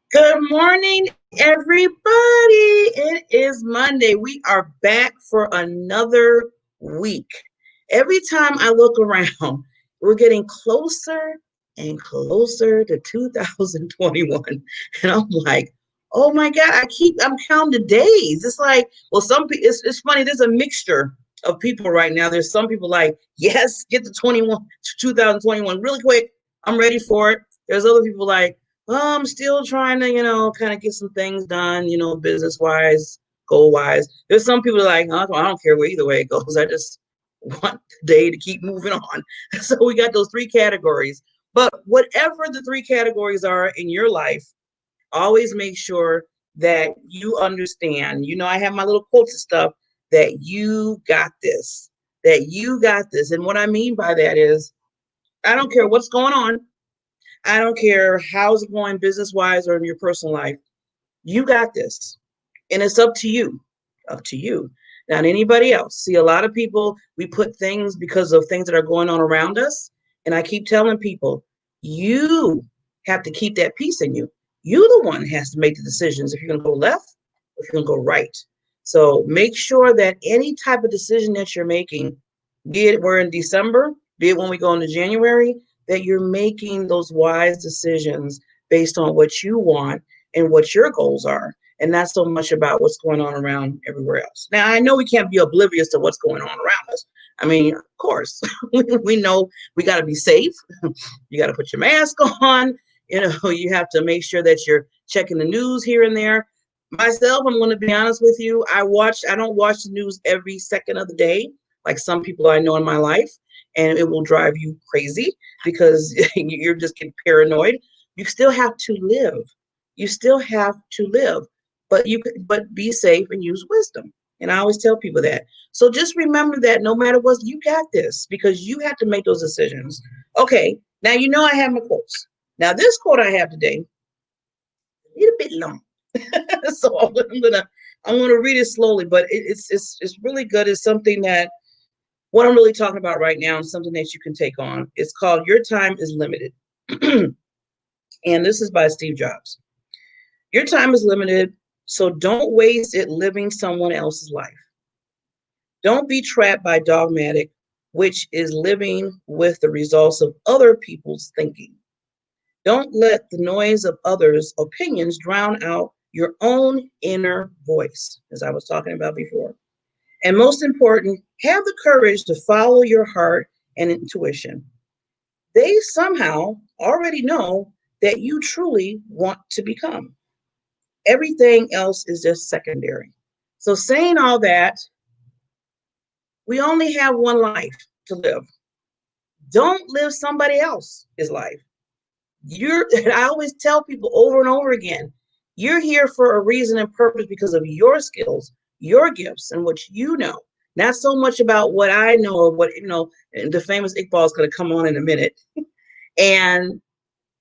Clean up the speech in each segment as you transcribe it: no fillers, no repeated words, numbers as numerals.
Good morning, everybody. It is Monday. We are back for another week. Every time I look around, we're getting closer and closer to 2021. And I'm like, oh my God, I'm counting the days. It's like, well, it's funny. There's a mixture of people right now. There's some people like, yes, get to 2021 really quick. I'm ready for it. There's other people like, I'm still trying to, kind of get some things done, business-wise, goal-wise. There's some people like, I don't care either way it goes. I just want the day to keep moving on. So we got those three categories. But whatever the three categories are in your life, always make sure that you understand. I have my little quotes and stuff that you got this, And what I mean by that is, I don't care what's going on. I don't care how's it going business-wise or in your personal life. You got this. And it's up to you. Not anybody else. See, a lot of people, we put things because of things that are going on around us. And I keep telling people, you have to keep that peace in you. You're the one who has to make the decisions if you're going to go left or if you're going to go right. So make sure that any type of decision that you're making, be it we're in December, be it when we go into January, that you're making those wise decisions based on what you want and what your goals are, and not so much about what's going on around everywhere else. Now, I know we can't be oblivious to what's going on around us. I mean, of course, we know we got to be safe. You got to put your mask on. You have to make sure that you're checking the news here and there. Myself, I'm going to be honest with you. I don't watch the news every second of the day, like some people I know in my life. And it will drive you crazy because you're just getting paranoid. You still have to live. But be safe and use wisdom. And I always tell people that. So just remember that no matter what, you got this because you have to make those decisions. Okay, now I have my quotes. Now this quote I have today, a little bit long. So I'm gonna read it slowly, but it's really good. It's something that what I'm really talking about right now is something that you can take on. It's called Your Time is Limited. And this is by Steve Jobs. Your time is limited, so don't waste it living someone else's life. Don't be trapped by dogmatic, which is living with the results of other people's thinking. Don't let the noise of others' opinions drown out your own inner voice, as I was talking about before. And most important, have the courage to follow your heart and intuition. They somehow already know that you truly want to become. Everything else is just secondary. So saying all that, we only have one life to live. Don't live somebody else's life. I always tell people over and over again, you're here for a reason and purpose because of your skills, your gifts, and what you know. Not so much about what I know or what, and the famous Iqbal is going to come on in a minute. And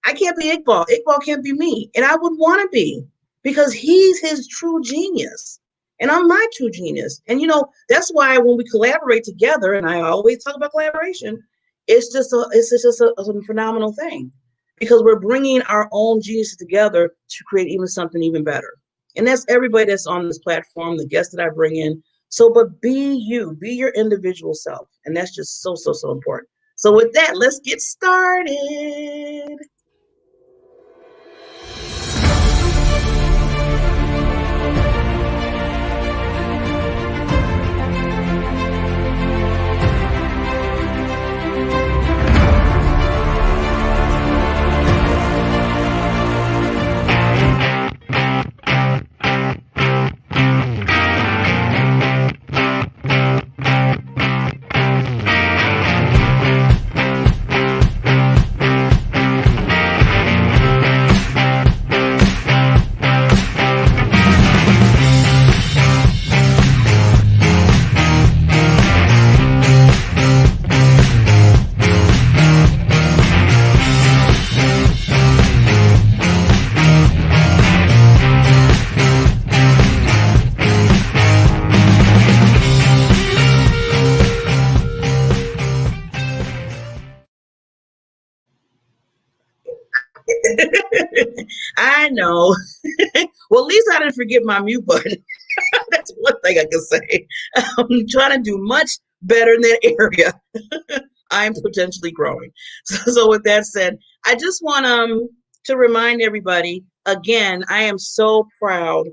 I can't be Iqbal. Iqbal can't be me. And I would want to be because he's his true genius. And I'm my true genius. And, that's why when we collaborate together, and I always talk about collaboration, it's just a phenomenal thing because we're bringing our own geniuses together to create something even better. And that's everybody that's on this platform, the guests that I bring in. So, but be you, be your individual self. And that's just so, so, so important. So with that, let's get started. I know. Well, at least I didn't forget my mute button. That's one thing I can say. I'm trying to do much better in that area. I'm potentially growing. So with that said, I just want to remind everybody again, I am so proud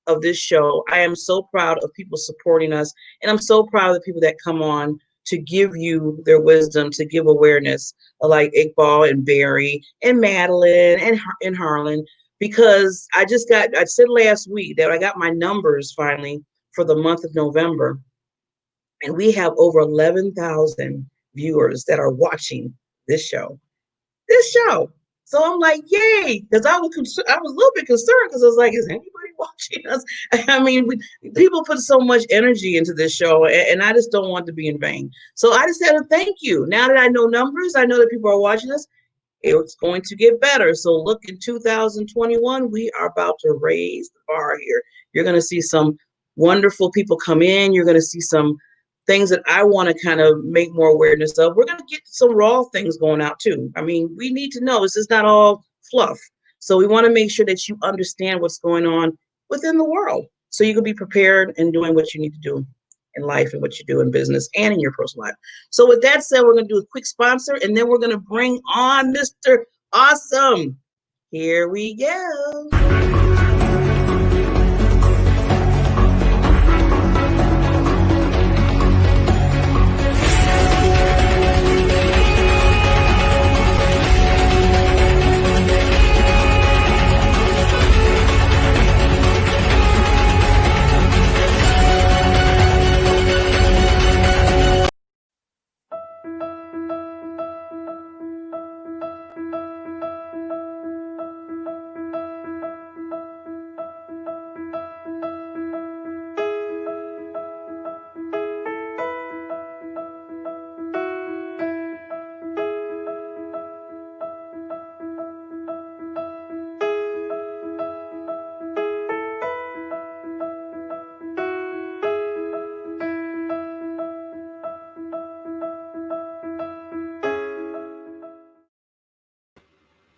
of this show. I am so proud of people supporting us, and I'm so proud of the people that come on to give you their wisdom, to give awareness, like Iqbal and Barry and Madeline and Harlan, because I said last week that I got my numbers finally for the month of November, and we have over 11,000 viewers that are watching this show. This show. So I'm like, yay! Because I was a little bit concerned because I was like, is anybody watching us? I mean, people put so much energy into this show, and I just don't want to be in vain. So I just had to thank you. Now that I know numbers, I know that people are watching us. It's going to get better. So look, in 2021, we are about to raise the bar here. You're going to see some wonderful people come in. You're going to see some things that I want to kind of make more awareness of. We're going to get some raw things going out too. I mean, we need to know this is not all fluff. So we want to make sure that you understand what's going on within the world so you can be prepared and doing what you need to do in life and what you do in business and in your personal life. So with that said, we're going to do a quick sponsor, and then we're going to bring on Mr. Awesome. Here we go.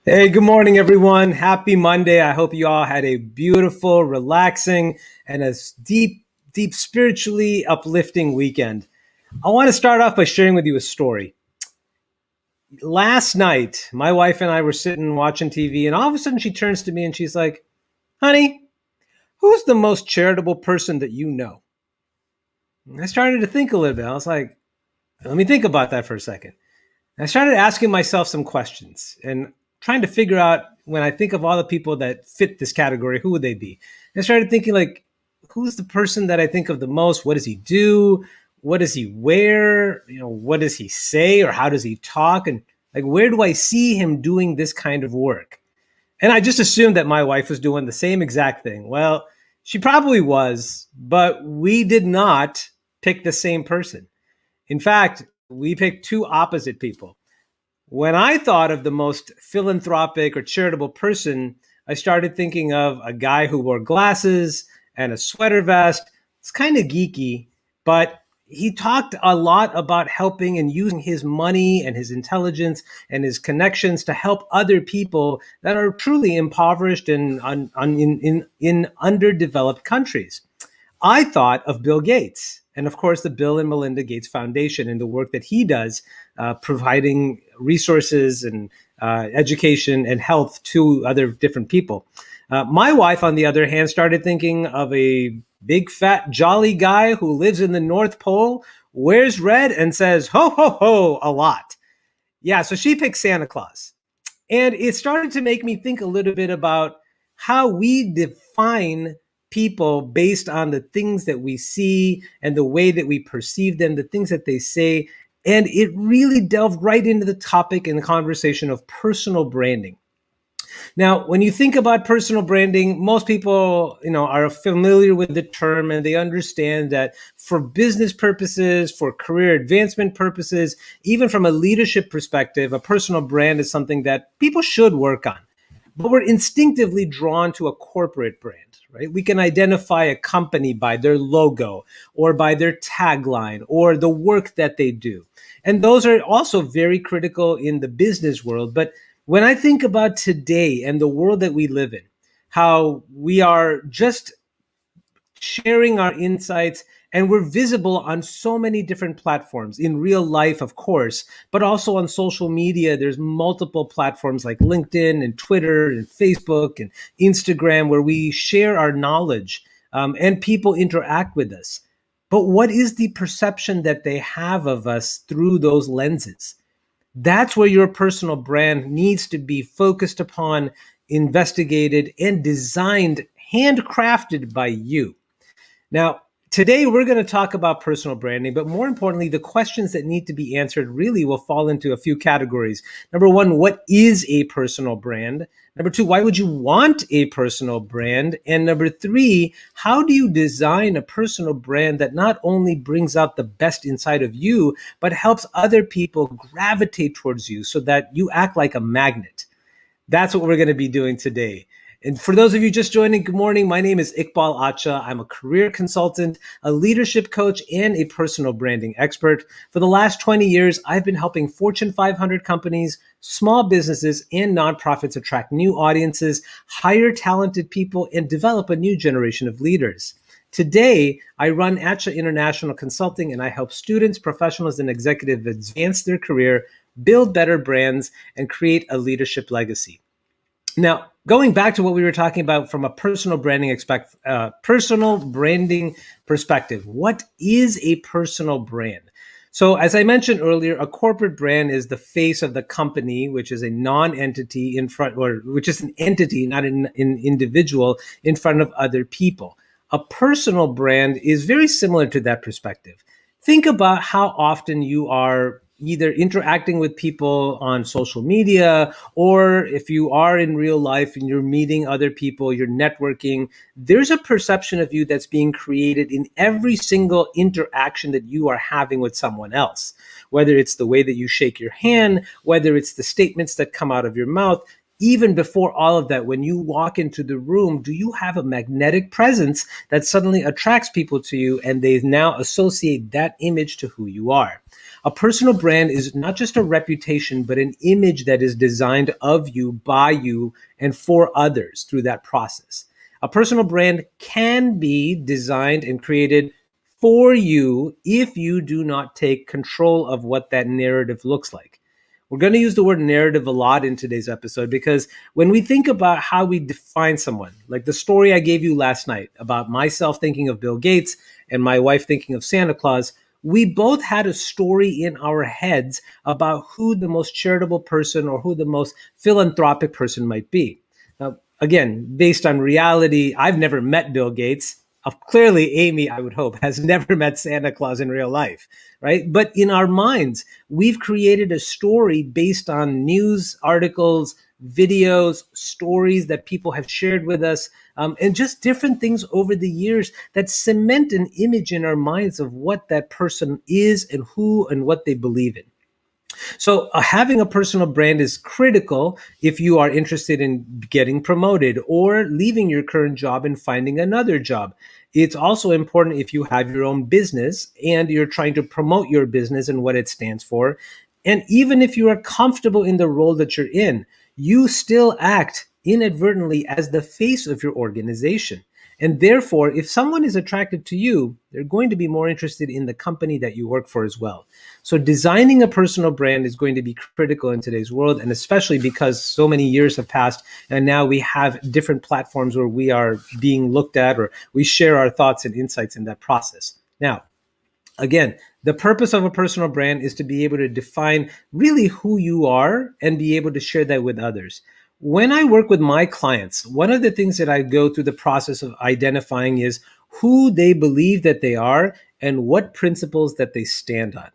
Hey, good morning, everyone. Happy Monday. I hope you all had a beautiful, relaxing, and a deep, spiritually uplifting weekend. I want to start off by sharing with you a story. Last night, my wife and I were sitting watching TV, and all of a sudden she turns to me and she's like, honey, who's the most charitable person that you know? And I started to think a little bit. I was like, let me think about that for a second. I started asking myself some questions and trying to figure out, when I think of all the people that fit this category, who would they be? And I started thinking, like, who's the person that I think of the most? What does he do? What does he wear? What does he say, or how does he talk? And like, where do I see him doing this kind of work? And I just assumed that my wife was doing the same exact thing. Well, she probably was, but we did not pick the same person. In fact, we picked two opposite people. When I thought of the most philanthropic or charitable person, I started thinking of a guy who wore glasses and a sweater vest. It's kind of geeky, but he talked a lot about helping and using his money and his intelligence and his connections to help other people that are truly impoverished and in underdeveloped countries. I thought of Bill Gates and, of course, the Bill and Melinda Gates Foundation and the work that he does, providing resources and education and health to other different people. My wife, on the other hand, started thinking of a big, fat, jolly guy who lives in the North Pole, wears red, and says, ho, ho, ho, a lot. Yeah, so she picked Santa Claus. And it started to make me think a little bit about how we define people based on the things that we see and the way that we perceive them, the things that they say. And it really delved right into the topic and the conversation of personal branding. Now, when you think about personal branding, most people, are familiar with the term, and they understand that for business purposes, for career advancement purposes, even from a leadership perspective, a personal brand is something that people should work on. But we're instinctively drawn to a corporate brand, right? We can identify a company by their logo or by their tagline or the work that they do. And those are also very critical in the business world. But when I think about today and the world that we live in, how we are just sharing our insights, and we're visible on so many different platforms in real life, of course, but also on social media. There's multiple platforms like LinkedIn and Twitter and Facebook and Instagram where we share our knowledge, and people interact with us. But what is the perception that they have of us through those lenses? That's where your personal brand needs to be focused upon, investigated, and designed, handcrafted by you. Now, today we're going to talk about personal branding, but more importantly, the questions that need to be answered really will fall into a few categories. Number one, what is a personal brand? Number two, why would you want a personal brand? And number three, how do you design a personal brand that not only brings out the best inside of you, but helps other people gravitate towards you so that you act like a magnet? That's what we're going to be doing today. And for those of you just joining, good morning. My name is Iqbal Acha. I'm a career consultant, a leadership coach, and a personal branding expert. For the last 20 years, I've been helping Fortune 500 companies, small businesses, and nonprofits attract new audiences, hire talented people, and develop a new generation of leaders. Today, I run Acha International Consulting, and I help students, professionals, and executives advance their career, build better brands, and create a leadership legacy. Now, going back to what we were talking about from a personal branding perspective, what is a personal brand? So, as I mentioned earlier, a corporate brand is the face of the company, which is a non-entity in front, or which is an entity, not an individual, in front of other people. A personal brand is very similar to that perspective. Think about how often you are either interacting with people on social media, or if you are in real life and you're meeting other people, you're networking, there's a perception of you that's being created in every single interaction that you are having with someone else. Whether it's the way that you shake your hand, whether it's the statements that come out of your mouth, even before all of that, when you walk into the room, do you have a magnetic presence that suddenly attracts people to you and they now associate that image to who you are? A personal brand is not just a reputation, but an image that is designed of you, by you, and for others through that process. A personal brand can be designed and created for you if you do not take control of what that narrative looks like. We're going to use the word narrative a lot in today's episode because when we think about how we define someone, like the story I gave you last night about myself thinking of Bill Gates and my wife thinking of Santa Claus, we both had a story in our heads about who the most charitable person or who the most philanthropic person might be. Now, again, based on reality, I've never met Bill Gates. Clearly, Amy, I would hope, has never met Santa Claus in real life, right? But in our minds, we've created a story based on news articles, videos, stories that people have shared with us, and just different things over the years that cement an image in our minds of what that person is and who and what they believe in. So having a personal brand is critical if you are interested in getting promoted or leaving your current job and finding another job. It's also important if you have your own business and you're trying to promote your business and what it stands for. And even if you are comfortable in the role that you're in, you still act inadvertently as the face of your organization. And therefore, if someone is attracted to you, they're going to be more interested in the company that you work for as well. So designing a personal brand is going to be critical in today's world, and especially because so many years have passed and now we have different platforms where we are being looked at or we share our thoughts and insights in that process. Now, again, the purpose of a personal brand is to be able to define really who you are and be able to share that with others. When I work with my clients, one of the things that I go through the process of identifying is who they believe that they are and what principles that they stand on,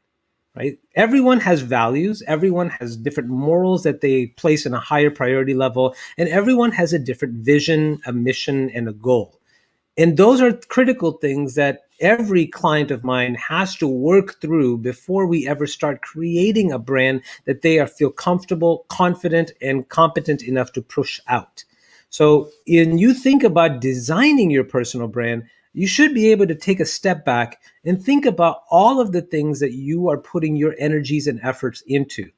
right? Everyone has values, everyone has different morals that they place in a higher priority level, and everyone has a different vision, a mission, and a goal. And those are critical things that every client of mine has to work through before we ever start creating a brand that they feel comfortable, confident, and competent enough to push out. So when you think about designing your personal brand, you should be able to take a step back and think about all of the things that you are putting your energies and efforts into.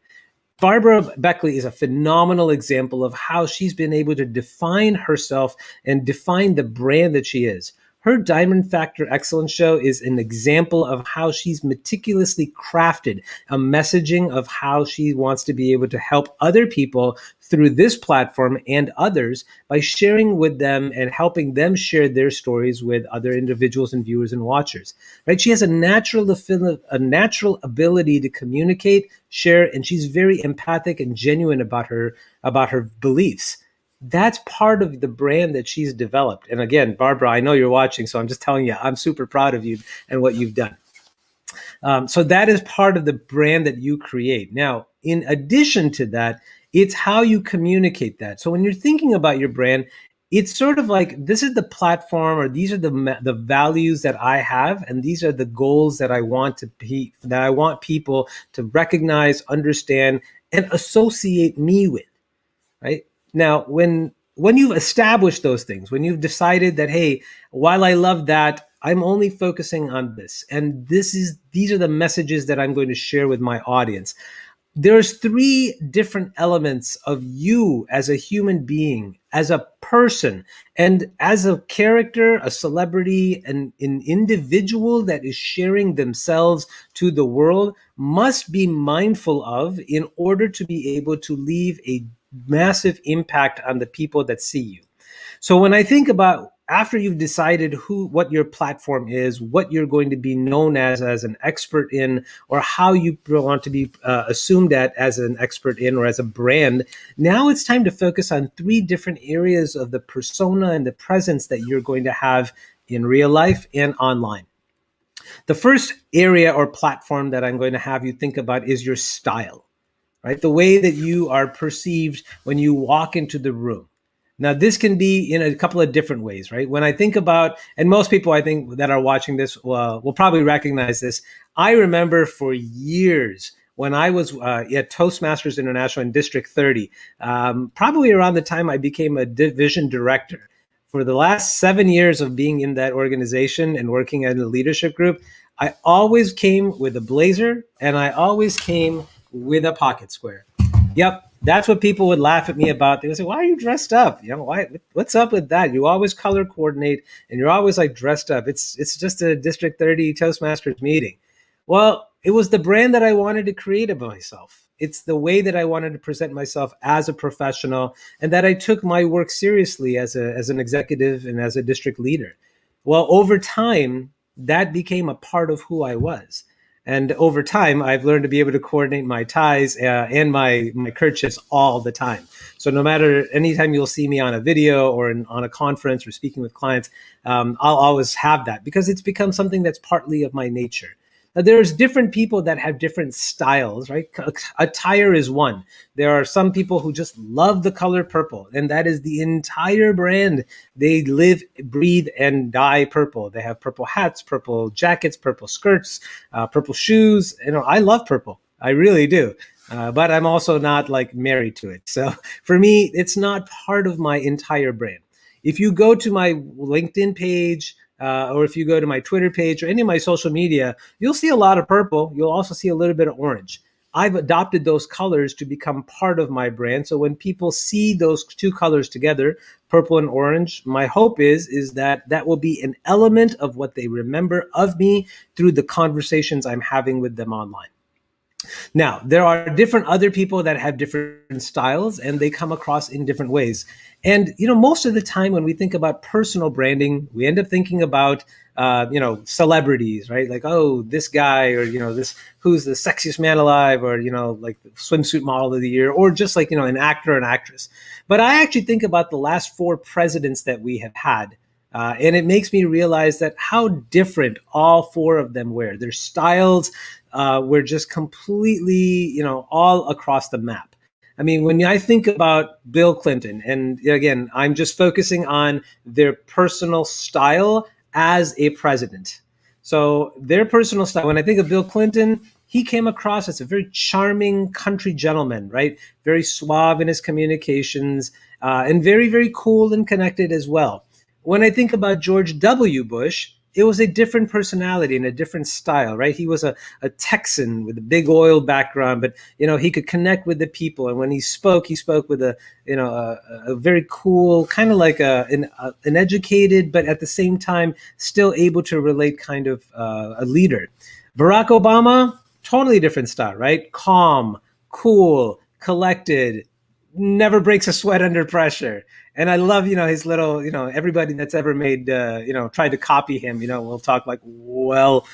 Barbara Beckley is a phenomenal example of how she's been able to define herself and define the brand that she is. Her Diamond Factor Excellence show is an example of how she's meticulously crafted a messaging of how she wants to be able to help other people through this platform and others by sharing with them and helping them share their stories with other individuals and viewers and watchers. Right? She has a natural ability to communicate, share, and she's very empathic and genuine about her beliefs. That's part of the brand that she's developed. And again, Barbara, I know you're watching, so I'm just telling you, I'm super proud of you and what you've done. So that is part of the brand that you create. Now, in addition to that, it's how you communicate that. So when you're thinking about your brand, it's sort of like this is the platform, or these are the values that I have, and these are the goals that I want people to recognize, understand, and associate me with. Right now, when you've established those things, when you've decided that, hey, while I love that, I'm only focusing on this, and these are the messages that I'm going to share with my audience. There's three different elements of you as a human being, as a person, and as a character, a celebrity, an individual that is sharing themselves to the world must be mindful of in order to be able to leave a massive impact on the people that see you. So when I think about after you've decided what your platform is, what you're going to be known as an expert in, or how you want to be assumed at as an expert in, or as a brand, now it's time to focus on three different areas of the persona and the presence that you're going to have in real life and online. The first area or platform that I'm going to have you think about is your style, right? The way that you are perceived when you walk into the room. Now, this can be in a couple of different ways, right? When I think about, and most people I think that are watching this will probably recognize this. I remember for years when I was at Toastmasters International in District 30, probably around the time I became a division director. For the last 7 years of being in that organization and working in a leadership group, I always came with a blazer and I always came with a pocket square. Yep, that's what people would laugh at me about. They would say, "Why are you dressed up? You know, why? What's up with that? You always color coordinate, and you're always like dressed up. It's just a District 30 Toastmasters meeting." Well, it was the brand that I wanted to create of myself. It's the way that I wanted to present myself as a professional, and that I took my work seriously as an executive and as a district leader. Well, over time, that became a part of who I was. And over time, I've learned to be able to coordinate my ties and my kerchiefs all the time. So no matter anytime you'll see me on a video or on a conference or speaking with clients, I'll always have that because it's become something that's partly of my nature. Now, there's different people that have different styles, right? Attire is one. There are some people who just love the color purple, and that is the entire brand. They live, breathe, and die purple. They have purple hats, purple jackets, purple skirts, purple shoes. You know, I love purple. I really do. But I'm also not like married to it. So for me, it's not part of my entire brand. If you go to my LinkedIn page, or if you go to my Twitter page or any of my social media, you'll see a lot of purple. You'll also see a little bit of orange. I've adopted those colors to become part of my brand. So when people see those two colors together, purple and orange, my hope is that that will be an element of what they remember of me through the conversations I'm having with them online. Now, there are different other people that have different styles and they come across in different ways. And, you know, most of the time when we think about personal branding, we end up thinking about, celebrities, right? Like, oh, this guy, or, this, who's the sexiest man alive, or, like the swimsuit model of the year, or just like, an actor or an actress. But I actually think about the last four presidents that we have had. And it makes me realize that how different all four of them were. Their styles were just completely, all across the map. I mean, when I think about Bill Clinton, and again, I'm just focusing on their personal style as a president. So their personal style, when I think of Bill Clinton, he came across as a very charming country gentleman, right? Very suave in his communications, and very, very cool and connected as well. When I think about George W. Bush, it was a different personality and a different style, right? He was a Texan with a big oil background, but he could connect with the people. And when he spoke with a very cool, kind of like an educated, but at the same time still able to relate, kind of a leader. Barack Obama, totally different style, right? Calm, cool, collected, never breaks a sweat under pressure. And I love, his little, everybody that's ever made, tried to copy him, will talk like, well,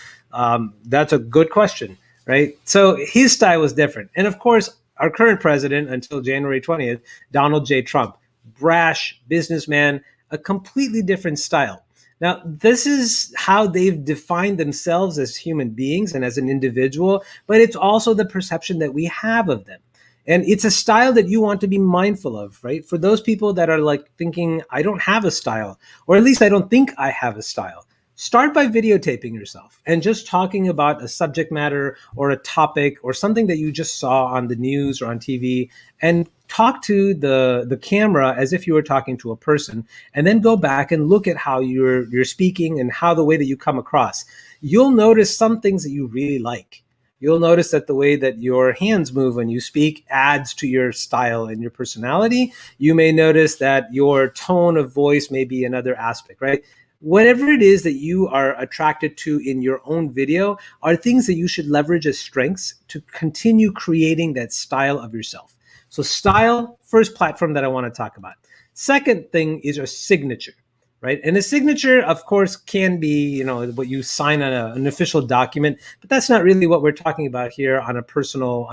that's a good question, right? So his style was different. And of course, our current president until January 20th, Donald J. Trump, brash businessman, a completely different style. Now, this is how they've defined themselves as human beings and as an individual, but it's also the perception that we have of them. And it's a style that you want to be mindful of, right? For those people that are like thinking, I don't have a style, or at least I don't think I have a style, start by videotaping yourself and just talking about a subject matter or a topic or something that you just saw on the news or on TV, and talk to the camera as if you were talking to a person, and then go back and look at how you're speaking and how the way that you come across. You'll notice some things that you really like. You'll notice that the way that your hands move when you speak adds to your style and your personality. You may notice that your tone of voice may be another aspect, right? Whatever it is that you are attracted to in your own video are things that you should leverage as strengths to continue creating that style of yourself. So style, first platform that I want to talk about. Second thing is your signature, right? And a signature, of course, can be, what you sign on an official document, but that's not really what we're talking about here on a personal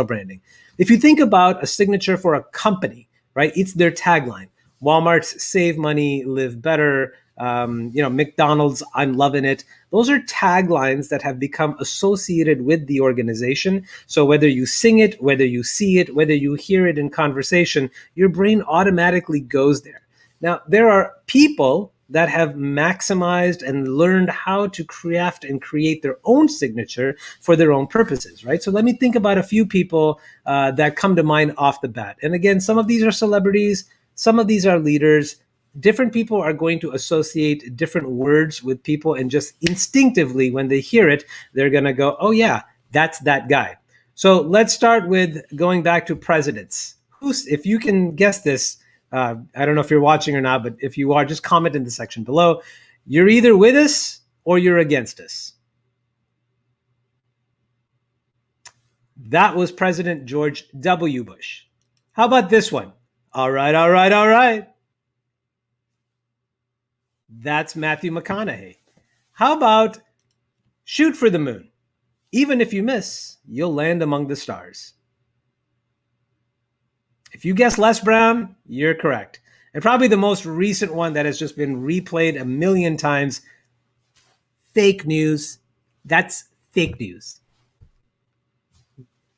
branding. If you think about a signature for a company, right, it's their tagline. Walmart's save money, live better. McDonald's, I'm loving it. Those are taglines that have become associated with the organization. So whether you sing it, whether you see it, whether you hear it in conversation, your brain automatically goes there. Now, there are people that have maximized and learned how to craft and create their own signature for their own purposes, right? So let me think about a few people that come to mind off the bat. And again, some of these are celebrities, some of these are leaders. Different people are going to associate different words with people, and just instinctively, when they hear it, they're going to go, oh yeah, that's that guy. So let's start with going back to presidents. If you can guess this, I don't know if you're watching or not, but if you are, just comment in the section below. You're either with us or you're against us. That was President George W. Bush. How about this one? All right, all right, all right. That's Matthew McConaughey. How about shoot for the moon? Even if you miss, you'll land among the stars. If you guess Les Brown, you're correct. And probably the most recent one that has just been replayed a million times, fake news. That's fake news.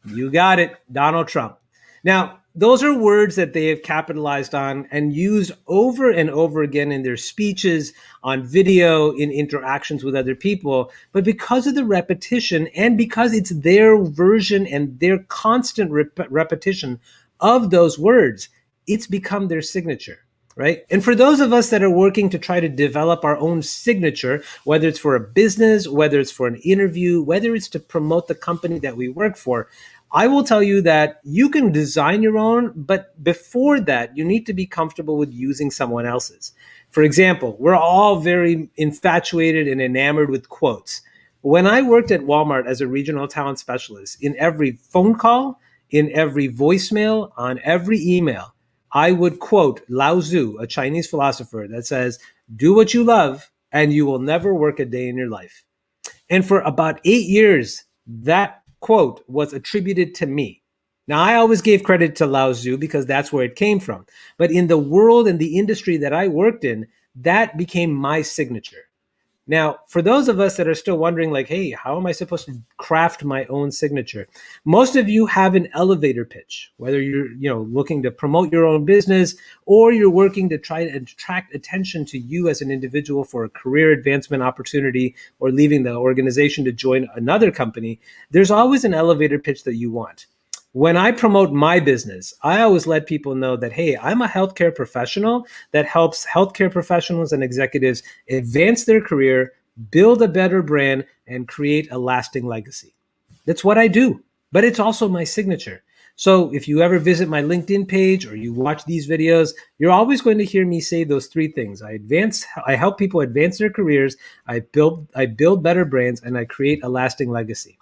You got it, Donald Trump. Now, those are words that they have capitalized on and used over and over again in their speeches, on video, in interactions with other people. But because of the repetition, and because it's their version and their constant repetition of those words, it's become their signature, right? And for those of us that are working to try to develop our own signature, whether it's for a business, whether it's for an interview, whether it's to promote the company that we work for, I will tell you that you can design your own, but before that, you need to be comfortable with using someone else's. For example, we're all very infatuated and enamored with quotes. When I worked at Walmart as a regional talent specialist, in every phone call, in every voicemail, on every email, I would quote Lao Tzu, a Chinese philosopher, that says, do what you love and you will never work a day in your life. And for about 8 years, that quote was attributed to me. Now, I always gave credit to Lao Tzu because that's where it came from. But in the world and the industry that I worked in, that became my signature. Now, for those of us that are still wondering, like, hey, how am I supposed to craft my own signature? Most of you have an elevator pitch, whether you're looking to promote your own business or you're working to try to attract attention to you as an individual for a career advancement opportunity or leaving the organization to join another company. There's always an elevator pitch that you want. When I promote my business, I always let people know that, hey, I'm a healthcare professional that helps healthcare professionals and executives advance their career, build a better brand, and create a lasting legacy. That's what I do, but it's also my signature. So if you ever visit my LinkedIn page or you watch these videos, you're always going to hear me say those three things. I help people advance their careers, I build better brands, and I create a lasting legacy.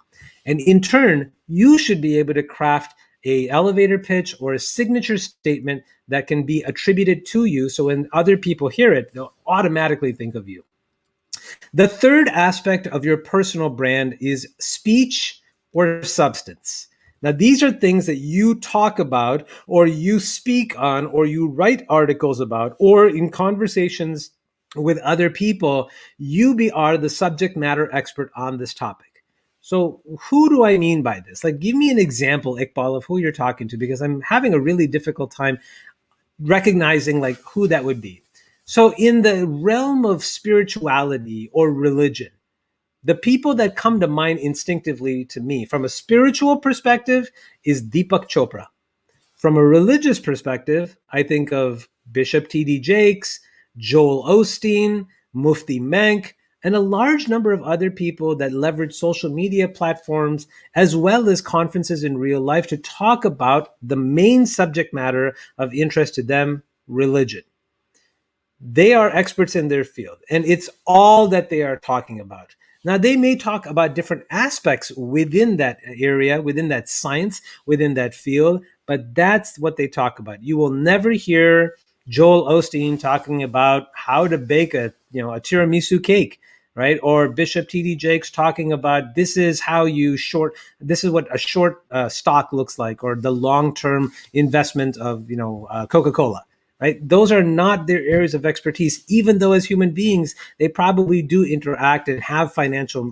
And in turn, you should be able to craft a elevator pitch or a signature statement that can be attributed to you. So when other people hear it, they'll automatically think of you. The third aspect of your personal brand is speech or substance. Now, these are things that you talk about, or you speak on, or you write articles about, or in conversations with other people, are the subject matter expert on this topic. So, who do I mean by this? Like, give me an example, Iqbal, of who you're talking to, because I'm having a really difficult time recognizing like who that would be. So in the realm of spirituality or religion, the people that come to mind instinctively to me from a spiritual perspective is Deepak Chopra. From a religious perspective, I think of Bishop T.D. Jakes, Joel Osteen, Mufti Menk, and a large number of other people that leverage social media platforms as well as conferences in real life to talk about the main subject matter of interest to them, religion. They are experts in their field, and it's all that they are talking about. Now, they may talk about different aspects within that area, within that science, within that field, but that's what they talk about. You will never hear Joel Osteen talking about how to bake a tiramisu cake, right? Or Bishop T.D. Jakes talking about this is what a short stock looks like, or the long term investment of Coca Cola, right? Those are not their areas of expertise, even though as human beings, they probably do interact and have financial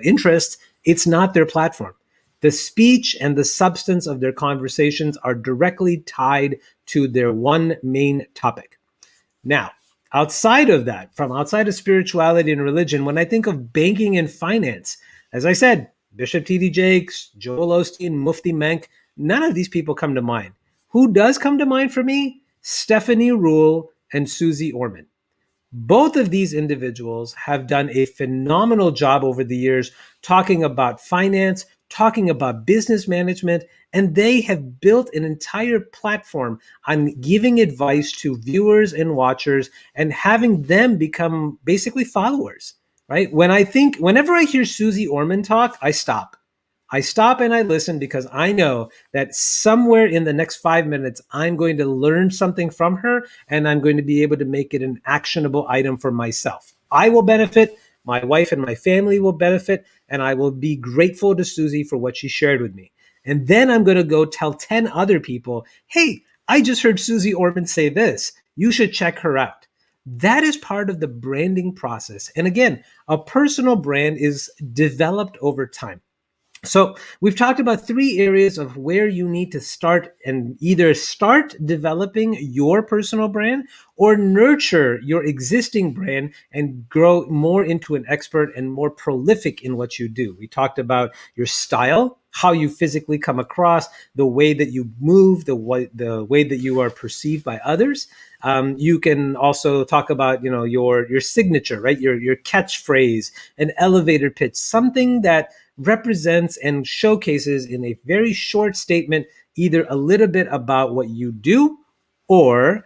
interests. It's not their platform. The speech and the substance of their conversations are directly tied to their one main topic. Now, outside of that, from outside of spirituality and religion, when I think of banking and finance, as I said, Bishop T.D. Jakes, Joel Osteen, Mufti Menk, none of these people come to mind. Who does come to mind for me? Stephanie Rule and Susie Orman. Both of these individuals have done a phenomenal job over the years talking about finance, talking about business management, and they have built an entire platform on giving advice to viewers and watchers and having them become basically followers, right? Whenever I hear Susie Orman talk, I stop. I stop and I listen because I know that somewhere in the next 5 minutes, I'm going to learn something from her and I'm going to be able to make it an actionable item for myself. I will benefit, my wife and my family will benefit, and I will be grateful to Susie for what she shared with me. And then I'm going to go tell 10 other people, hey, I just heard Susie Orman say this. You should check her out. That is part of the branding process. And again, a personal brand is developed over time. So we've talked about three areas of where you need to start, and either start developing your personal brand or nurture your existing brand and grow more into an expert and more prolific in what you do. We talked about your style, how you physically come across, the way that you move, the way that you are perceived by others. You can also talk about your signature, right? Your catchphrase, an elevator pitch, something that represents and showcases in a very short statement either a little bit about what you do or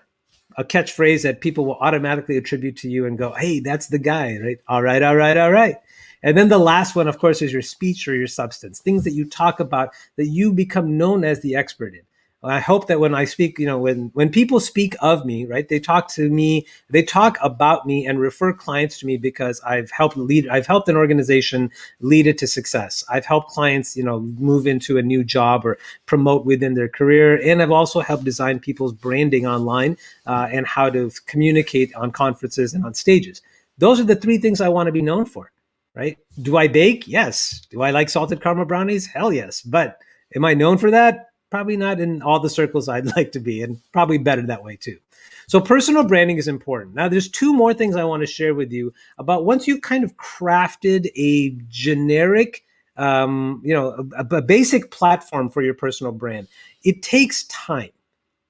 a catchphrase that people will automatically attribute to you and go, hey, that's the guy, right? All right, all right, all right. And then the last one, of course, is your speech or your substance, things that you talk about that you become known as the expert in. I hope that when I speak, when people speak of me, right, they talk to me, they talk about me and refer clients to me because I've helped an organization lead it to success. I've helped clients, move into a new job or promote within their career. And I've also helped design people's branding online and how to communicate on conferences and on stages. Those are the three things I want to be known for, right? Do I bake? Yes. Do I like salted caramel brownies? Hell yes. But am I known for that? Probably not in all the circles I'd like to be, and probably better that way too. So personal branding is important. Now, there's two more things I want to share with you about once you've kind of crafted a generic a basic platform for your personal brand. It takes time,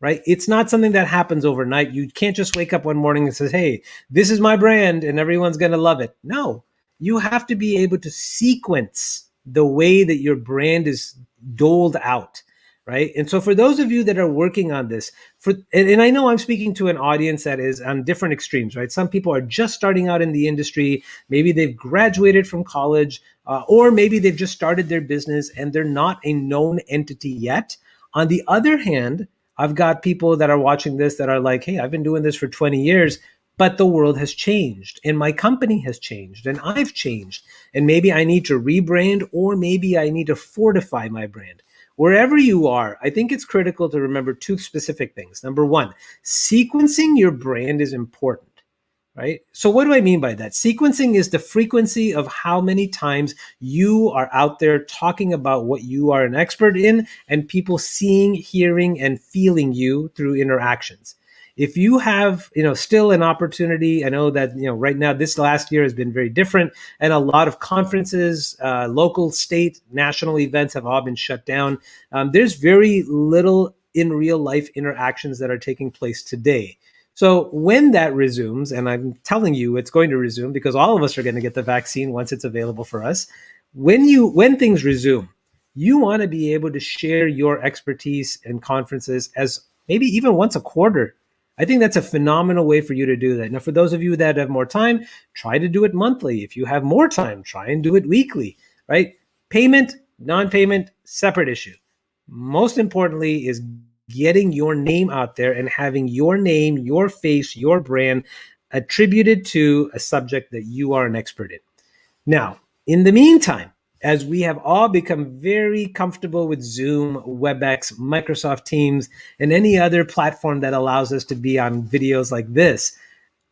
right? It's not something that happens overnight. You can't just wake up one morning and says, "Hey, this is my brand and everyone's going to love it." No, you have to be able to sequence the way that your brand is doled out, right? And so for those of you that are working on this, and I know I'm speaking to an audience that is on different extremes, right? Some people are just starting out in the industry. Maybe they've graduated from college, or maybe they've just started their business and they're not a known entity yet. On the other hand, I've got people that are watching this that are like, "Hey, I've been doing this for 20 years, but the world has changed and my company has changed and I've changed. And maybe I need to rebrand or maybe I need to fortify my brand." Wherever you are, I think it's critical to remember two specific things. Number one, sequencing your brand is important. Right. So, what do I mean by that? Sequencing is the frequency of how many times you are out there talking about what you are an expert in and people seeing, hearing, and feeling you through interactions. If you have, still an opportunity, I know that, right now, this last year has been very different and a lot of conferences, local, state, national events have all been shut down. There's very little in real life interactions that are taking place today. So when that resumes, and I'm telling you it's going to resume because all of us are going to get the vaccine once it's available for us. When things resume, you want to be able to share your expertise in conferences as maybe even once a quarter. I think that's a phenomenal way for you to do that. Now, for those of you that have more time, try to do it monthly. If you have more time, try and do it weekly, right? Payment, non-payment, separate issue. Most importantly is getting your name out there and having your name, your face, your brand attributed to a subject that you are an expert in. Now, in the meantime, as we have all become very comfortable with Zoom, WebEx, Microsoft Teams, and any other platform that allows us to be on videos like this,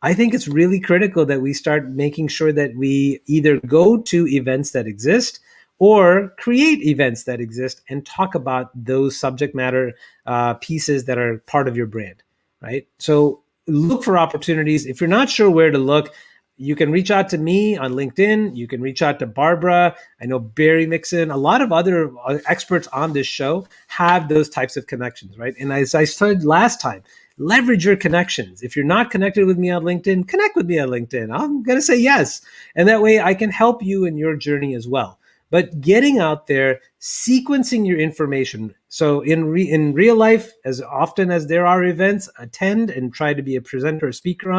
I think it's really critical that we start making sure that we either go to events that exist or create events that exist and talk about those subject matter pieces that are part of your brand, right? So look for opportunities. If you're not sure where to look, you can reach out to me on LinkedIn. You can reach out to Barbara. I know Barry Mixon. A lot of other experts on this show have those types of connections, right? And as I said last time, leverage your connections. If you're not connected with me on LinkedIn, connect with me on LinkedIn. I'm going to say yes. And that way I can help you in your journey as well. But getting out there, sequencing your information. So in real life, as often as there are events, attend and try to be a presenter or speaker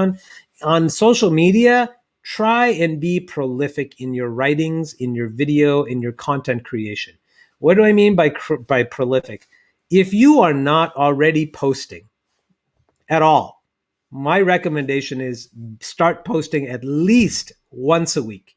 on social media, try and be prolific in your writings, in your video, in your content creation. What do I mean by prolific? If you are not already posting at all, my recommendation is start posting at least once a week.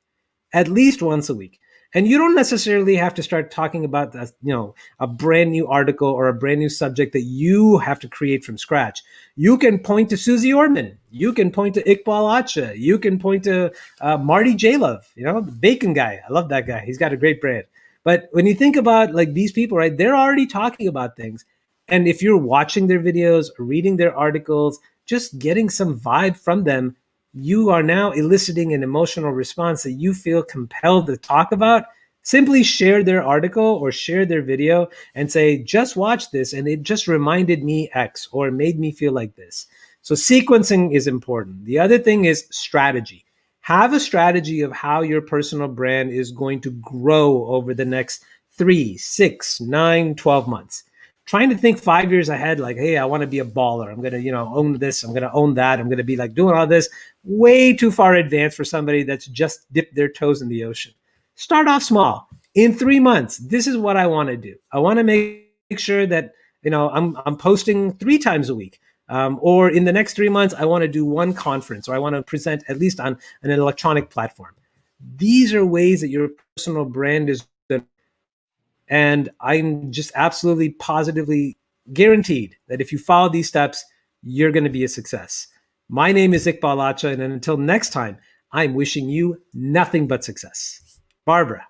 At least once a week. And you don't necessarily have to start talking about a brand new article or a brand new subject that you have to create from scratch. You can point to Susie Orman. You can point to Iqbal Acha. You can point to Marty J. Love, the bacon guy. I love that guy. He's got a great brand. But when you think about like these people, right, they're already talking about things. And if you're watching their videos, reading their articles, just getting some vibe from them, you are now eliciting an emotional response that you feel compelled to talk about. Simply share their article or share their video and say, just watch this and it just reminded me X or made me feel like this. So sequencing is important. The other thing is strategy. Have a strategy of how your personal brand is going to grow over the next 3, 6, 9, 12 months. Trying to think 5 years ahead, like, hey, I want to be a baller. I'm going to, own this. I'm going to own that. I'm going to be like doing all this. Way too far advanced for somebody that's just dipped their toes in the ocean. Start off small. In 3 months, this is what I want to do. I want to make sure that, I'm posting 3 times a week. Or in the next 3 months, I want to do one conference or I want to present at least on an electronic platform. These are ways that your personal brand is going to. And I'm just absolutely positively guaranteed that if you follow these steps, you're going to be a success. My name is Iqbal Acha, and until next time, I'm wishing you nothing but success. Barbara.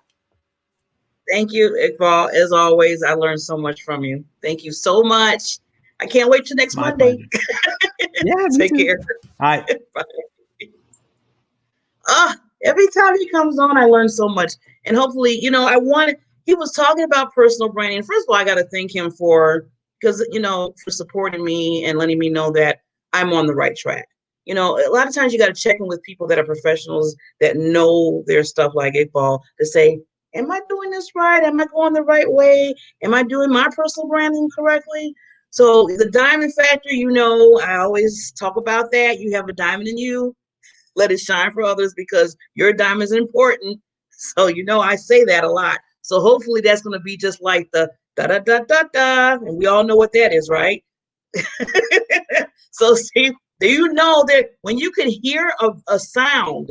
Thank you, Iqbal. As always, I learned so much from you. Thank you so much. I can't wait till next My Monday. pleasure. Yeah, me Take too. care. All right. Bye. Ah, every every time he comes on, I learn so much. And hopefully, he was talking about personal branding. First of all, I got to thank him for supporting me and letting me know that I'm on the right track. A lot of times you got to check in with people that are professionals that know their stuff like Iqbal to say, am I doing this right? Am I going the right way? Am I doing my personal branding correctly? So the diamond factor, I always talk about that. You have a diamond in you, let it shine for others because your diamond is important. So, I say that a lot. So hopefully that's going to be just like the da da da da da. And we all know what that is, right? So see, do you know that when you can hear a sound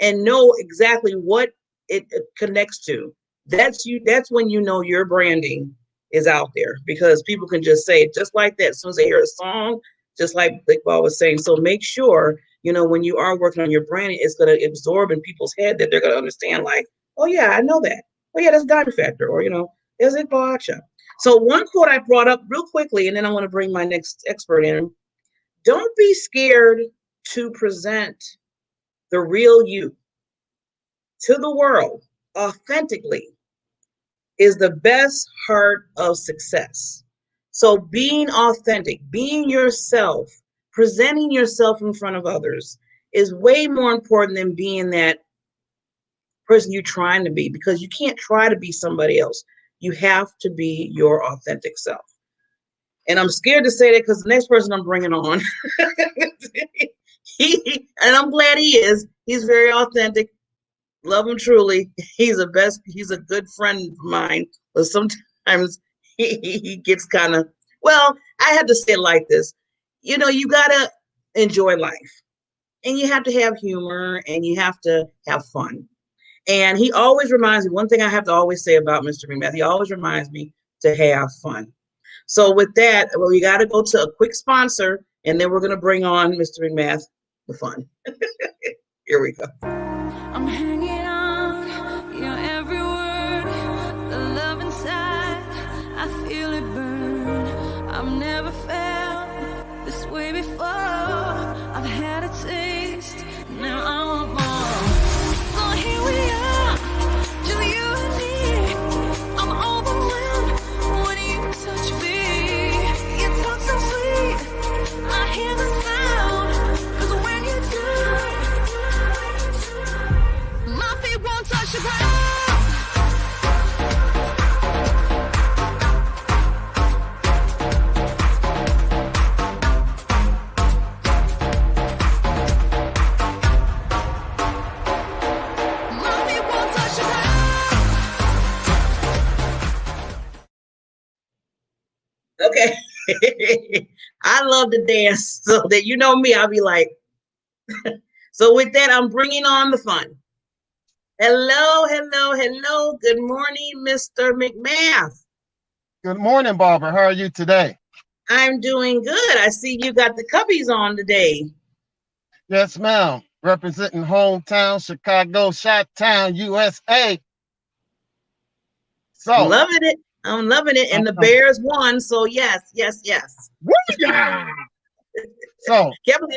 and know exactly what it connects to, that's when you know your branding is out there because people can just say it just like that as soon as they hear a song, just like Iqbal was saying. So make sure, when you are working on your branding, it's going to absorb in people's head that they're going to understand like, oh yeah, I know that. Oh yeah, that's Diamond Factor, or there's Iqbal Aksha. So one quote I brought up real quickly, and then I want to bring my next expert in. Don't be scared to present the real you to the world authentically is the best heart of success. So being authentic, being yourself, presenting yourself in front of others is way more important than being that person you're trying to be, because you can't try to be somebody else. You have to be your authentic self. And I'm scared to say that because the next person I'm bringing on, and I'm glad he is. He's very authentic. Love him truly. He's a good friend of mine. But sometimes he gets kind of, well, I have to say it like this. You gotta enjoy life. And you have to have humor and you have to have fun. And he always reminds me, one thing I have to always say about Mr. McMath, he always reminds me to have fun. So with that, well, we got to go to a quick sponsor, and then we're going to bring on Mr. McMath, the fun. Here we go. I'm hanging on your every word, the love inside, I feel it burn. I've never felt this way before. I've had a taste, now I want more. So here we are, just you and me. I'm overwhelmed when you touch me. You talk so sweet, I hear the sound, 'cause when you do, my feet won't touch the ground. My feet won't touch the ground. Okay. I love to dance, so that me, I'll be like, so with that, I'm bringing on the fun. Hello, hello, hello. Good morning, Mr. McMath. Good morning, Barbara. How are you today? I'm doing good. I see you got the cubbies on today. Yes, ma'am. Representing hometown, Chicago, Chi-Town, USA. I'm So, loving it. I'm loving it. And the um, Bears won. So yes, yes, yes. yeah. So Kevin,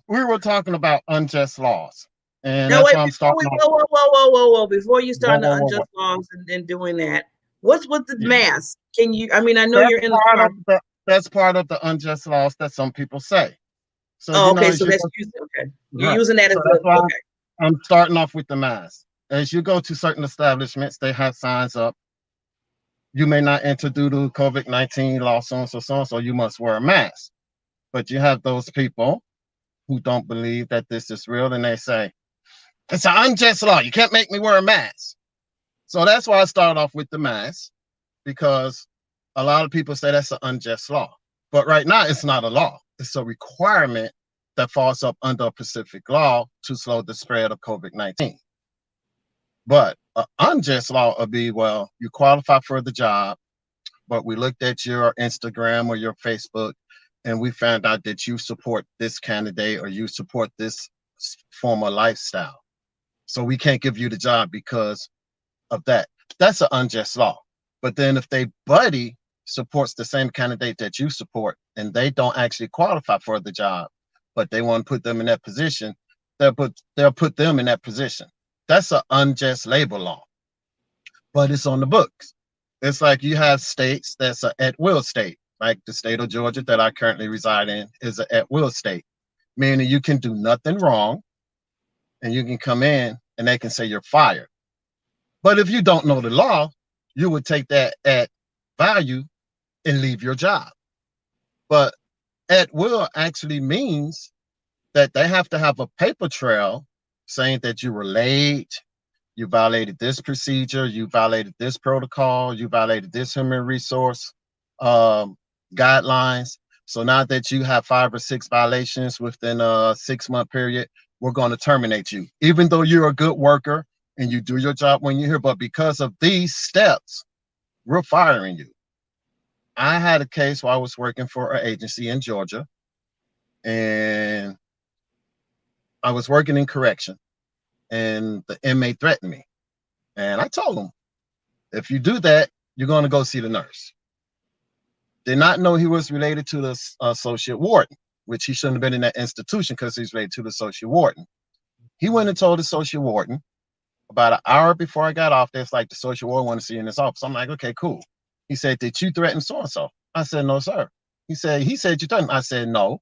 we were talking about unjust laws, and no, that's wait, why I'm before starting we off. whoa, whoa, whoa, whoa, whoa, whoa. Before you Whoa, start the whoa, whoa, whoa. unjust laws and doing that, what's with the Yeah. mask? Can you, I know That's you're in the part car. of the that's part of the unjust laws that some people say. So Oh, you know, okay. as So you that's go, okay. You're right. using that as So that's a why okay. I'm starting off with the mask. As you go to certain establishments, they have signs up. You may not enter due to COVID-19 law, so you must wear a mask. But you have those people who don't believe that this is real and they say, it's an unjust law. You can't make me wear a mask. So that's why I start off with the mask, because a lot of people say that's an unjust law. But right now, it's not a law. It's a requirement that falls up under a Pacific law to slow the spread of COVID-19. But an unjust law would be, well, you qualify for the job, but we looked at your Instagram or your Facebook and we found out that you support this candidate or you support this form of lifestyle. So we can't give you the job because of that. That's an unjust law. But then if they buddy supports the same candidate that you support and they don't actually qualify for the job, but they want to put them in that position, they'll put them in that position. That's an unjust labor law, but it's on the books. It's like you have states that's an at-will state, like the state of Georgia that I currently reside in is an at-will state, meaning you can do nothing wrong and you can come in and they can say you're fired. But if you don't know the law, you would take that at value and leave your job. But at will actually means that they have to have a paper trail saying that you were late, you violated this procedure, you violated this protocol, you violated this human resource guidelines. So now that you have 5 or 6 violations within a 6-month period, we're going to terminate you, even though you're a good worker and you do your job when you're here. But because of these steps, we're firing you. I had a case where I was working for an agency in Georgia, and I was working in correction, and the inmate threatened me. And I told him, if you do that, you're going to go see the nurse. Did not know he was related to the associate warden, which he shouldn't have been in that institution because he's related to the associate warden. He went and told the associate warden about an hour before I got off there. It's like, the associate warden wanted to see you in his office. I'm like, okay, cool. He said, did you threaten so-and-so? I said, no, sir. He said you threatened. I said, no.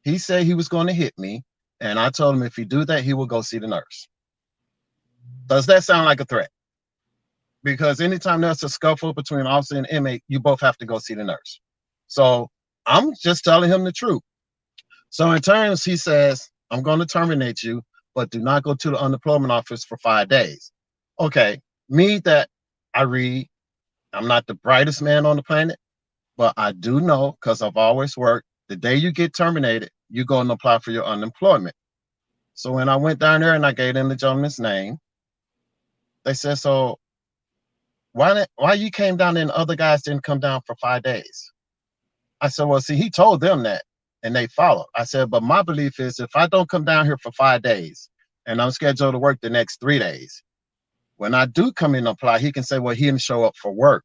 He said he was going to hit me. And I told him if he do that, he will go see the nurse. Does that sound like a threat? Because anytime there's a scuffle between officer and inmate, you both have to go see the nurse. So I'm just telling him the truth. So in turns, he says, I'm going to terminate you, but do not go to the unemployment office for 5 days. Okay, me that I read, I'm not the brightest man on the planet, but I do know, because I've always worked, the day you get terminated, you go and apply for your unemployment. So when I went down there and I gave them the gentleman's name, they said, so why you came down and the other guys didn't come down for 5 days? I said, well, see, he told them that and they followed. I said, but my belief is if I don't come down here for 5 days and I'm scheduled to work the next 3 days, when I do come in and apply, he can say, well, he didn't show up for work.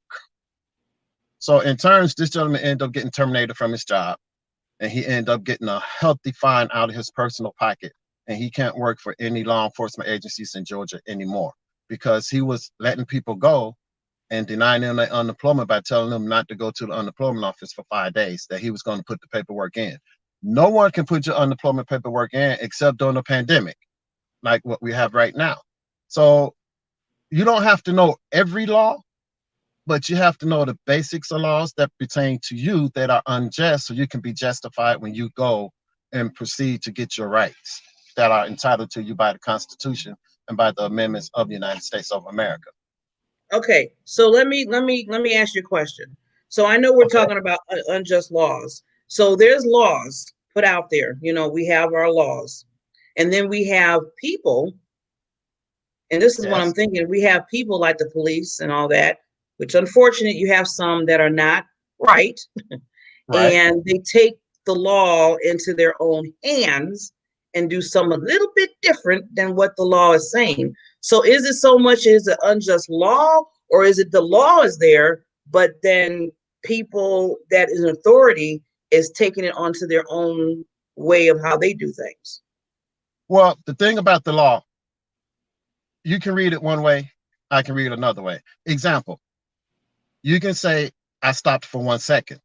So in turns, this gentleman ended up getting terminated from his job, and he ended up getting a healthy fine out of his personal pocket. And he can't work for any law enforcement agencies in Georgia anymore because he was letting people go and denying them their unemployment by telling them not to go to the unemployment office for 5 days, that he was going to put the paperwork in. No one can put your unemployment paperwork in except during a pandemic, like what we have right now. So you don't have to know every law, but you have to know the basics of laws that pertain to you that are unjust, so you can be justified when you go and proceed to get your rights that are entitled to you by the Constitution and by the amendments of the United States of America. Okay, so let me ask you a question. So I know we're talking about unjust laws. So there's laws put out there. You know, we have our laws, and then we have people. And this is what I'm thinking. We have people like the police and all that, which unfortunately you have some that are not right. And they take the law into their own hands and do something a little bit different than what the law is saying. So is it so much as an unjust law, or is it the law is there, but then people that is in authority is taking it onto their own way of how they do things? Well, the thing about the law, you can read it one way, I can read it another way. Example, you can say, I stopped for 1 second.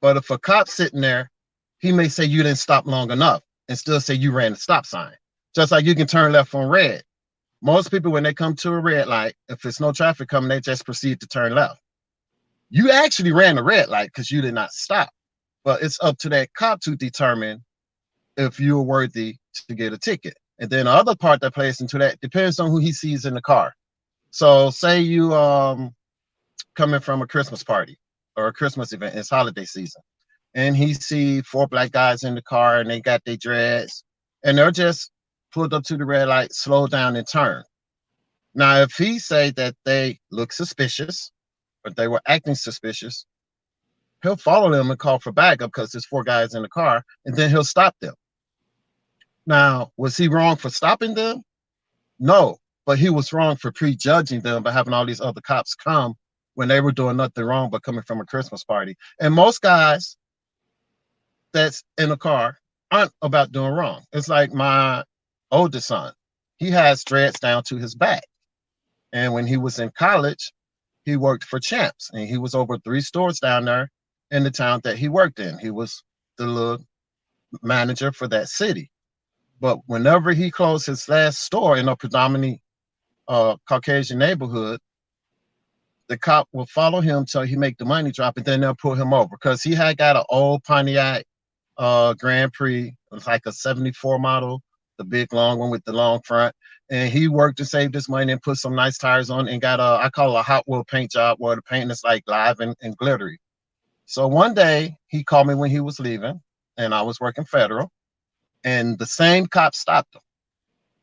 But if a cop's sitting there, he may say you didn't stop long enough and still say you ran the stop sign. Just like you can turn left on red. Most people, when they come to a red light, if there's no traffic coming, they just proceed to turn left. You actually ran the red light because you did not stop. But it's up to that cop to determine if you're worthy to get a ticket. And then the other part that plays into that depends on who he sees in the car. So say you coming from a Christmas party or a Christmas event, it's holiday season, and he see 4 black guys in the car and they got their dreads and they're just pulled up to the red light, slow down and turn. Now, if he say that they look suspicious or they were acting suspicious, he'll follow them and call for backup because there's 4 guys in the car, and then he'll stop them. Now, was he wrong for stopping them? No, but he was wrong for prejudging them by having all these other cops come when they were doing nothing wrong but coming from a Christmas party. And most guys that's in a car aren't about doing wrong. It's like my oldest son. He has dreads down to his back. And when he was in college, he worked for Champs, and he was over 3 stores down there in the town that he worked in. He was the little manager for that city. But whenever he closed his last store in a predominantly Caucasian neighborhood, the cop will follow him till he make the money drop, and then they'll pull him over because he had got an old Pontiac Grand Prix. It was like a '74 model, the big long one with the long front. And he worked and saved his money and put some nice tires on and got I call it a Hot Wheel paint job where the paint is like live and glittery. So one day he called me when he was leaving, and I was working federal, and the same cop stopped him.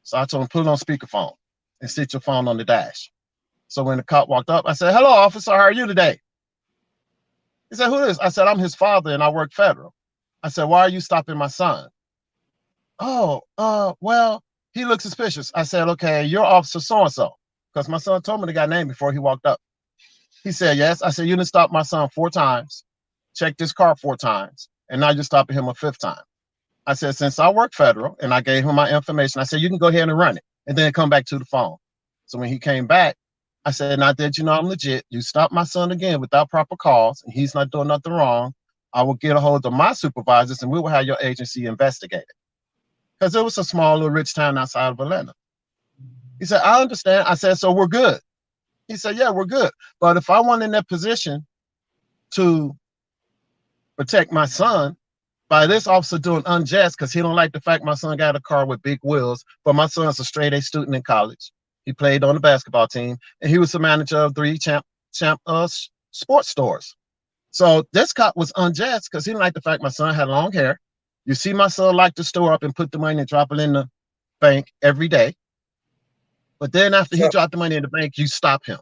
So I told him, put it on speakerphone and sit your phone on the dash. So when the cop walked up, I said, hello, officer, how are you today? He said, who is? I said, I'm his father and I work federal. I said, why are you stopping my son? Oh, well, he looks suspicious. I said, okay, you're Officer so-and-so. Because my son told me the guy's name before he walked up. He said, yes. I said, you done stopped my son 4 times, checked his car 4 times, and now you're stopping him a 5th time. I said, since I work federal, and I gave him my information, I said, you can go ahead and run it, and then come back to the phone. So when he came back, I said, now that you know I'm legit, you stop my son again without proper cause, and he's not doing nothing wrong, I will get a hold of my supervisors, and we will have your agency investigated. Because it was a small little rich town outside of Atlanta. He said, I understand. I said, so we're good. He said, yeah, we're good. But if I want in that position to protect my son, by this officer doing unjust, because he don't like the fact my son got a car with big wheels, but my son's a straight A student in college. He played on the basketball team, and he was the manager of 3 champ sports stores. So this cop was unjust because he didn't like the fact my son had long hair. You see my son like to store up and put the money and drop it in the bank every day. But then after he dropped the money in the bank, you stop him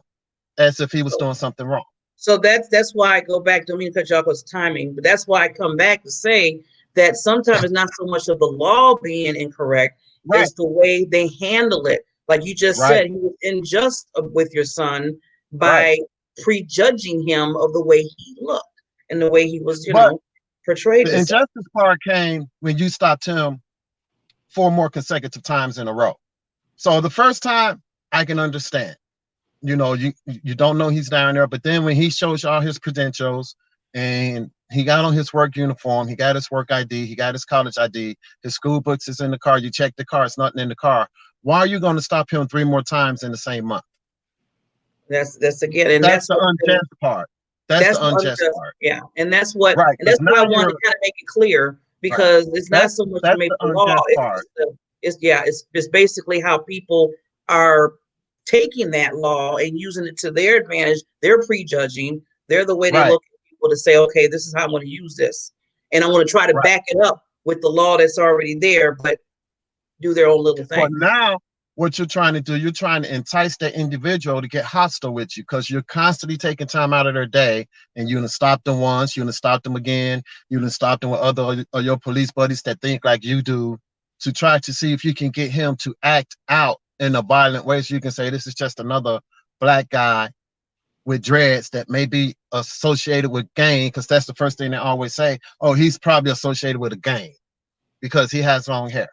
as if he was doing something wrong. So that's why I go back. Don't mean to cut you off with timing, but that's why I come back to say that sometimes it's not so much of the law being incorrect, Right. it's the way they handle it. Like you just said, he was unjust with your son by prejudging him of the way he looked and the way he was, portrayed. The injustice part came when you stopped him 4 more consecutive times in a row. So the first time I can understand. You don't know he's down there, but then when he shows you all his credentials and he got on his work uniform, he got his work ID, he got his college ID, his school books is in the car, you check the car, it's nothing in the car. Why are you going to stop him 3 more times in the same month? That's again, and that's the unjust part. That's the unjust part. Yeah, and that's what, and that's why I wanted to kind of make it clear, because it's not so much to make the law. It's basically how people are taking that law and using it to their advantage. They're prejudging. They're the way they look at people to say, okay, this is how I'm going to use this, and I'm going to try to back it up with the law that's already there, but do their own little thing. But now what you're trying to do, you're trying to entice that individual to get hostile with you because you're constantly taking time out of their day, and you're going to stop them once, you're going to stop them again, you're going to stop them with other or your police buddies that think like you do, to try to see if you can get him to act out in a violent way, so you can say this is just another black guy with dreads that may be associated with gang, because that's the first thing they always say. Oh, he's probably associated with a gang because he has long hair.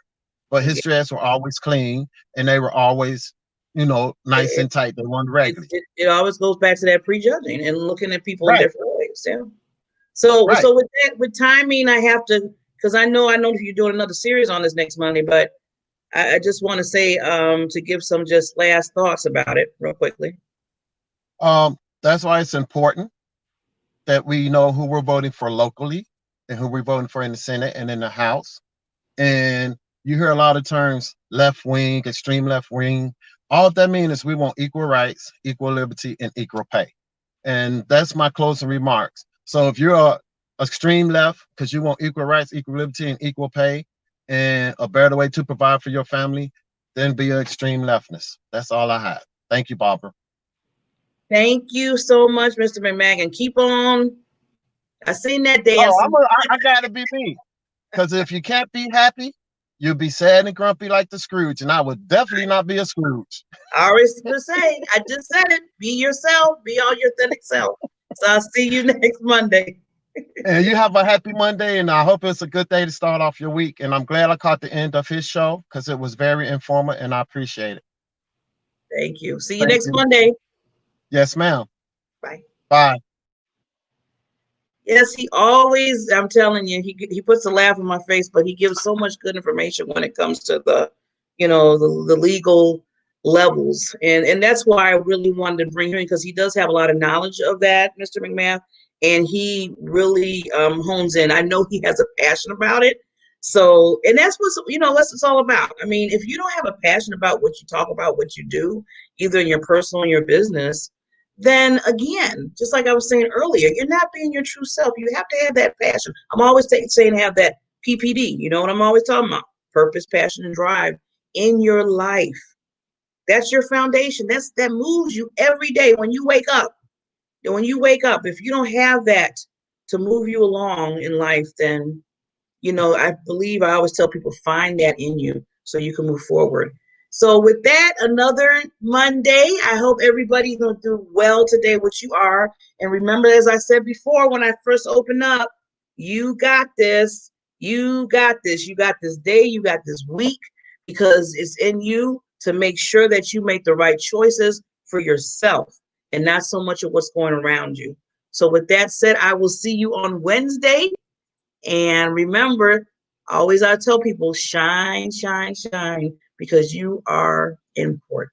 But his dreads were always clean, and they were always, nice and tight. They weren't regular. It always goes back to that prejudging and looking at people in different ways. Yeah. So with that, with timing, I have to, because I know you're doing another series on this next Monday, but I just want to say to give some just last thoughts about it real quickly. That's why it's important that we know who we're voting for locally and who we're voting for in the Senate and in the House. And you hear a lot of terms, left wing, extreme left wing. All that means is we want equal rights, equal liberty, and equal pay. And that's my closing remarks. So if you're a extreme left because you want equal rights, equal liberty, and equal pay, and a better way to provide for your family, then be an extreme leftist. That's all I have. Thank you, Barbara. Thank you so much, Mr. McMagan. Keep on. I seen that dance. I gotta be me. Because if you can't be happy, you'll be sad and grumpy like the Scrooge, and I would definitely not be a Scrooge. I always say, I just said it. Be yourself. Be all your authentic self. So I'll see you next Monday. And you have a happy Monday, and I hope it's a good day to start off your week. And I'm glad I caught the end of his show because it was very informative, and I appreciate it. Thank you. See you Thank next you. Monday. Yes, ma'am. Bye. Bye. Yes, he always, I'm telling you, he puts a laugh on my face, but he gives so much good information when it comes to the, the legal levels. And that's why I really wanted to bring him in, because he does have a lot of knowledge of that, Mr. McMath, and he really hones in. I know he has a passion about it. So, and that's what it's all about. I mean, if you don't have a passion about what you talk about, what you do, either in your personal or your business, then again, just like I was saying earlier, you're not being your true self. You have to have that passion. I'm always saying have that PPD. You know what I'm always talking about? Purpose, passion, and drive in your life. That's your foundation. That moves you every day when you wake up. When you wake up, if you don't have that to move you along in life, then I believe I always tell people, find that in you so you can move forward. So with that, another Monday. I hope everybody's going to do well today, which you are. And remember, as I said before, when I first opened up, you got this. You got this. You got this day. You got this week, because it's in you to make sure that you make the right choices for yourself and not so much of what's going around you. So with that said, I will see you on Wednesday. And remember, always I tell people, shine, shine, shine, because you are important.